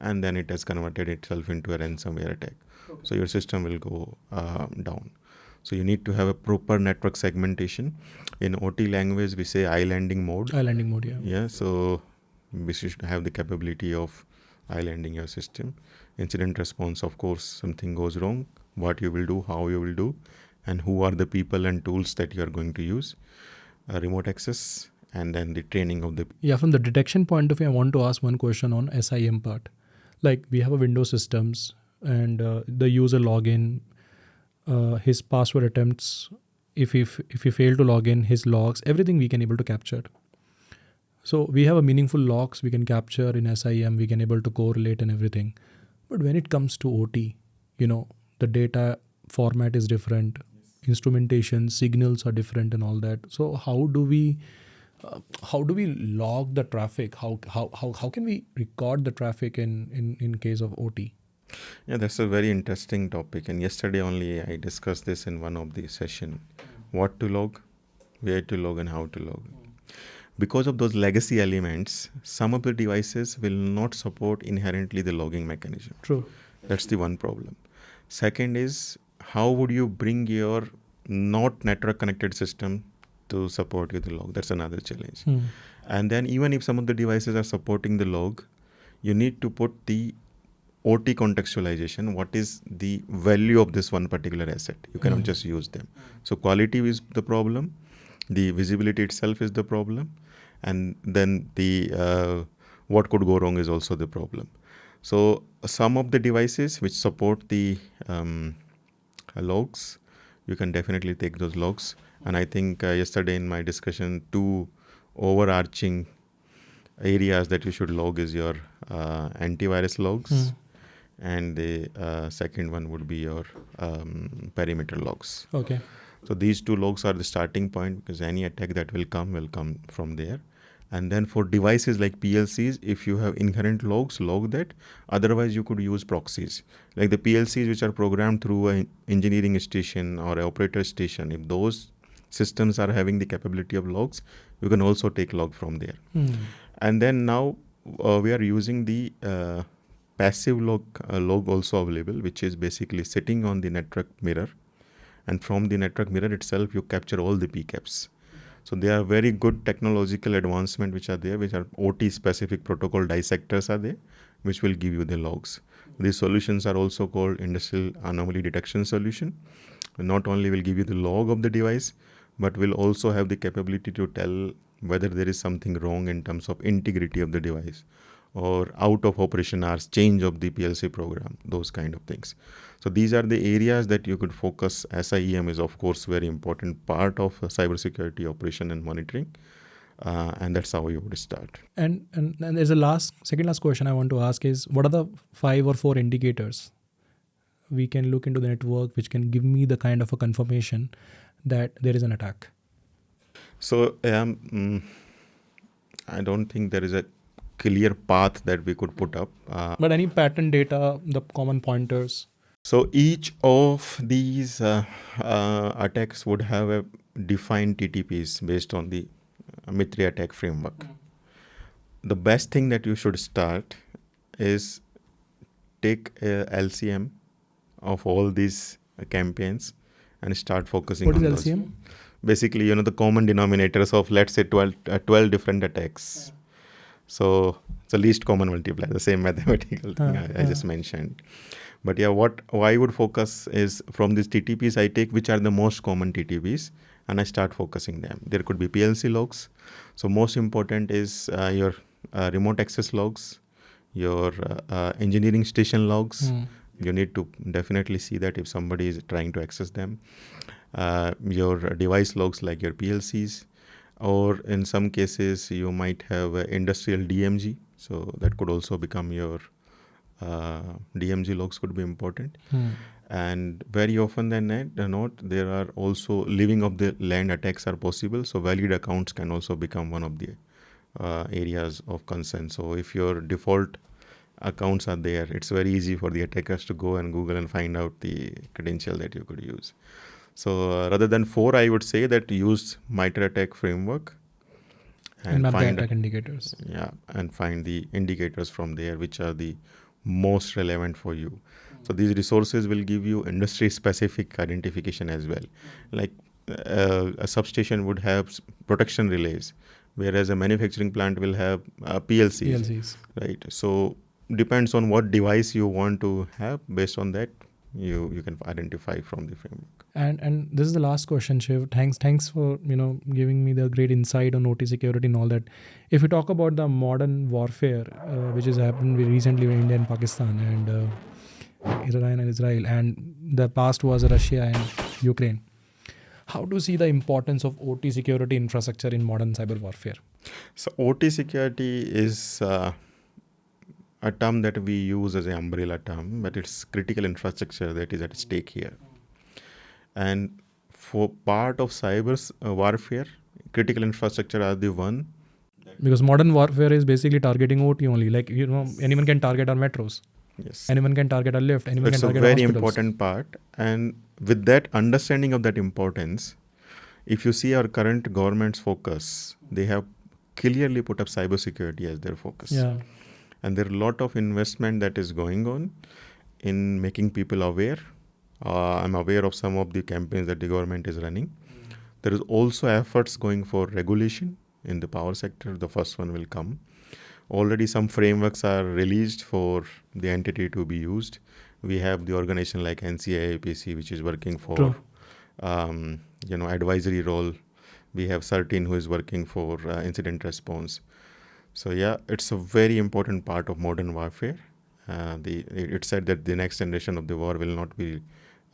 and then it has converted itself into a ransomware attack. Okay. So your system will go down. So you need to have a proper network segmentation. In OT language, we say islanding mode. Islanding mode, yeah. Yeah, so we should have the capability of islanding your system. Incident response, of course, something goes wrong, what you will do, how you will do, and who are the people and tools that you are going to use, remote access, and then the training of the... Yeah, from the detection point of view, I want to ask one question on SIM part. Like we have a Windows systems and the user login, his password attempts, if he fail to log in, his logs, everything we can able to capture. So we have a meaningful logs we can capture in SIM, we can able to correlate and everything. But when it comes to OT, the data format is different. Instrumentation, signals are different and all that. So how do we log the traffic? How can we record the traffic in case of OT? Yeah, that's a very interesting topic. And yesterday only I discussed this in one of the session. What to log, where to log, and how to log. Because of those legacy elements, some of the devices will not support inherently the logging mechanism. True. That's the one problem. Second is, how would you bring your not network connected system to support you the log? That's another challenge. And then even if some of the devices are supporting the log, you need to put the OT contextualization. What is the value of this one particular asset? You cannot just use them. So quality is the problem. The visibility itself is the problem. And then the what could go wrong is also the problem. So some of the devices which support the logs, you can definitely take those logs. And I think yesterday in my discussion, 2 overarching areas that you should log is your antivirus logs, and the second one would be your perimeter logs. Okay. So these 2 logs are the starting point, because any attack that will come from there. And then for devices like PLCs, if you have inherent logs, log that. Otherwise, you could use proxies. Like the PLCs which are programmed through an engineering station or an operator station, if those systems are having the capability of logs, you can also take log from there. And then now we are using the passive log also available, which is basically sitting on the network mirror. And from the network mirror itself, you capture all the PCAPs. So there are very good technological advancement which are there, which are OT specific protocol dissectors are there, which will give you the logs. These solutions are also called industrial anomaly detection solution. Not only will give you the log of the device, but will also have the capability to tell whether there is something wrong in terms of integrity of the device or out of operation hours, change of the PLC program, those kind of things. So these are the areas that you could focus. SIEM is of course very important part of cybersecurity operation and monitoring, and that's how you would start. And there's a second last question I want to ask is, what are the 5 or 4 indicators we can look into the network which can give me the kind of a confirmation that there is an attack? So I don't think there is a clear path that we could put up. But any pattern data, the common pointers? So each of these attacks would have a defined TTPs based on the Mitri attack framework. The best thing that you should start is take a LCM of all these campaigns and start focusing on those. What is LCM? Basically, the common denominators of, let's say, 12 different attacks. So it's the least common multiplier, the same mathematical thing I just mentioned. But yeah, what I would focus is from these TTPs, I take which are the most common TTPs and I start focusing them. There could be PLC logs. So most important is your remote access logs, your engineering station logs. You need to definitely see that if somebody is trying to access them. Your device logs like your PLCs, or in some cases you might have industrial DMG. So that could also become your DMG logs could be important. And very often than not, there are also living of the land attacks are possible. So valid accounts can also become one of the areas of concern. So if your default accounts are there, it's very easy for the attackers to go and Google and find out the credential that you could use. So rather than 4, I would say that use MITRE attack framework and find attack indicators. Yeah, and find the indicators from there which are the most relevant for you. So these resources will give you industry specific identification as well. Like a substation would have protection relays, whereas a manufacturing plant will have PLCs. Right. So depends on what device you want to have. Based on that, you can identify from the framework. And this is the last question, Shiv. Thanks for giving me the great insight on OT security and all that. If we talk about the modern warfare, which has happened recently in India and Pakistan and Iran and Israel, and the past was Russia and Ukraine. How do you see the importance of OT security infrastructure in modern cyber warfare? So OT security is a term that we use as an umbrella term, but it's critical infrastructure that is at stake here. And for part of cyber warfare, critical infrastructure are the one. Because modern warfare is basically targeting OT only. Like, anyone can target our metros. Yes. Anyone can target our lift. Anyone can target our hospitals. It's a very hospitals. important part. And with that understanding of that importance, if you see our current government's focus, they have clearly put up cybersecurity as their focus. Yeah. And there are a lot of investment that is going on in making people aware. I'm aware of some of the campaigns that the government is running. There is also efforts going for regulation in the power sector. The first one will come. Already some frameworks are released for the entity to be used. We have the organization like NCIAPC, which is working for advisory role. We have CERTIN, who is working for incident response. So yeah, it's a very important part of modern warfare. It's said that the next generation of the war will not be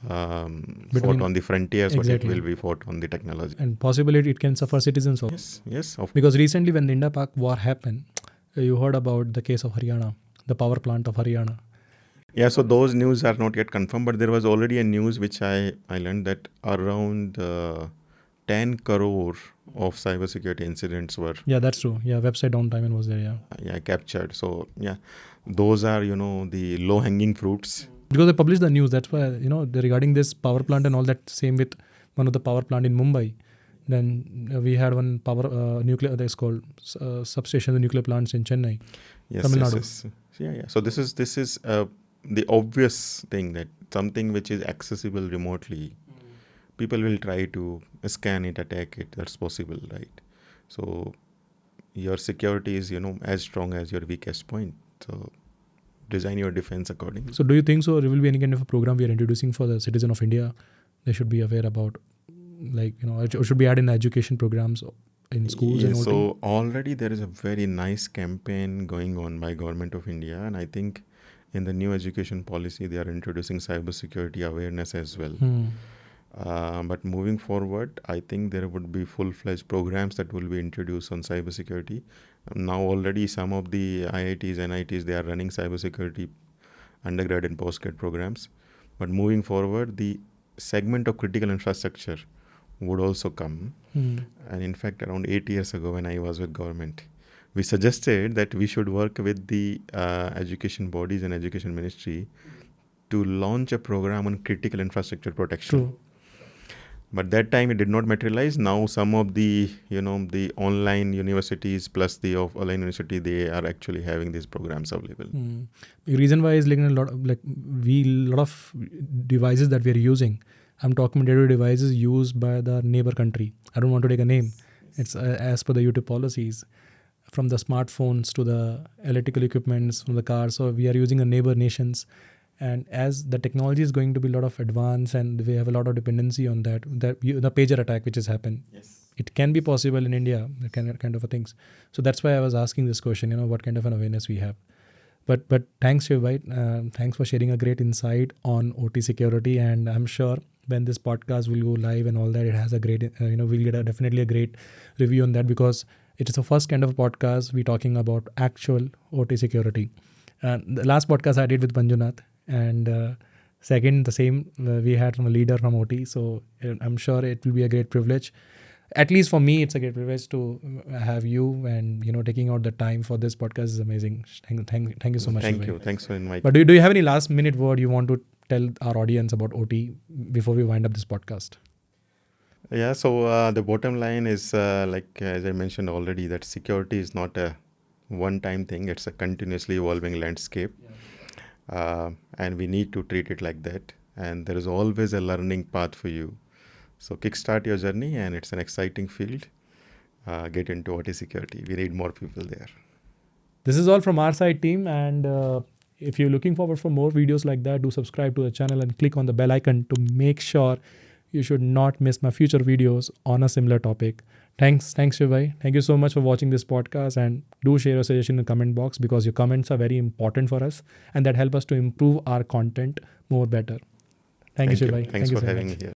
fought on the frontiers, exactly. but it will be fought on the technology. And possibly it can suffer citizens also. Yes. Because recently when the Indo-Pak war happened, you heard about the case of Haryana, the power plant of Haryana. Yeah, so those news are not yet confirmed, but there was already a news which I learned that around 10 crore of cybersecurity incidents were Yeah, that's true. Yeah, website downtime was there. Yeah, captured. So those are the low-hanging fruits. because they published the news. That's why regarding this power plant and all that. Same with one of the power plant in Mumbai. Then we had one power nuclear. That's called substation, the nuclear plants in Chennai, Tamil Nadu. Yeah. So this is the obvious thing, that something which is accessible remotely, people will try to scan it, attack it. That's possible, right? So your security is as strong as your weakest point. So design your defense accordingly. So do you think so? There will be any kind of a program we are introducing for the citizen of India? They should be aware about, it should be added in education programs in schools. Yeah, and so already there is a very nice campaign going on by Government of India, and I think in the new education policy they are introducing cybersecurity awareness as well. But moving forward, I think there would be full-fledged programs that will be introduced on cybersecurity. Now already some of the IITs, NITs, they are running cybersecurity undergrad and postgrad programs. But moving forward, the segment of critical infrastructure would also come. And in fact, around 8 years ago when I was with government, we suggested that we should work with the education bodies and education ministry to launch a program on critical infrastructure protection. True. But that time it did not materialize. Now some of the the online universities plus the offline university, they are actually having these programs available. The reason why is a lot of devices that we are using. I'm talking about devices used by the neighbor country. I don't want to take a name. It's as per the YouTube policies, from the smartphones to the electrical equipments from the cars. So we are using the neighbor nations. And as the technology is going to be a lot of advance and we have a lot of dependency on that the pager attack which has happened, it can be possible in India, that kind of a things. So that's why I was asking this question, what kind of an awareness we have. But thanks, Shiv, thanks for sharing a great insight on OT security. And I'm sure when this podcast will go live and all that, it has a great, we'll get definitely a great review on that, because it is the first kind of a podcast we're talking about actual OT security. The last podcast I did with Manjunath, and second, the same we had from a leader from OT. So I'm sure it will be a great privilege. At least for me, it's a great privilege to have you, and taking out the time for this podcast is amazing. Thank you so much. Thank you. Thanks for inviting. But do you have any last minute word you want to tell our audience about OT before we wind up this podcast? Yeah. So the bottom line is, as I mentioned already, that security is not a one-time thing. It's a continuously evolving landscape. And we need to treat it like that. And there is always a learning path for you. So kickstart your journey, and it's an exciting field. Get into OT security. We need more people there. This is all from our side, team. And if you're looking forward for more videos like that, do subscribe to the channel and click on the bell icon to make sure you should not miss my future videos on a similar topic. Thanks, Shreya. Thank you so much for watching this podcast, and do share your suggestion in the comment box, because your comments are very important for us and that help us to improve our content more better. Thank you, Shreya. Thanks for having me here.